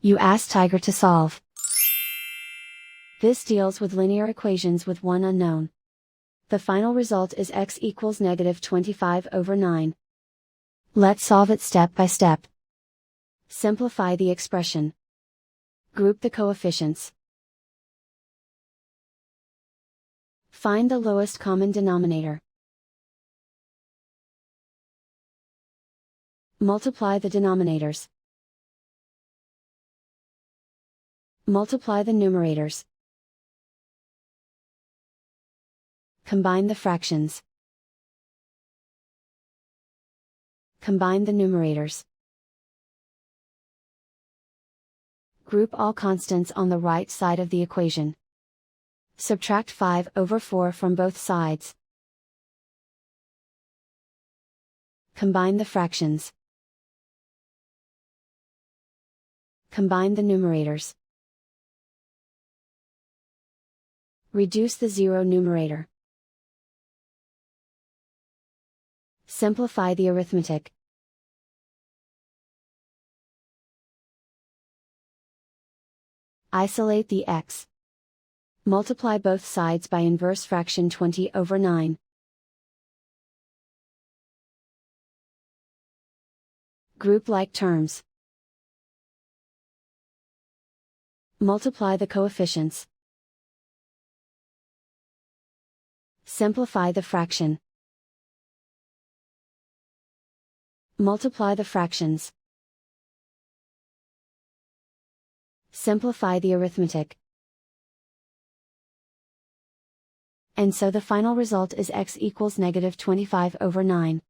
You ask Tiger to solve. This deals with linear equations with one unknown. The final result is x equals -25/9. Let's solve it step by step. Simplify the expression. Group the coefficients. Find the lowest common denominator. Multiply the denominators. Multiply the numerators. Combine the fractions. Combine the numerators. Group all constants on the right side of the equation. Subtract 5/4 from both sides. Combine the fractions. Combine the numerators. Reduce the zero numerator. Simplify the arithmetic. Isolate the x. Multiply both sides by inverse fraction 20/9. Group like terms. Multiply the coefficients. Simplify the fraction. Multiply the fractions. Simplify the arithmetic. And so the final result is x equals -25/9.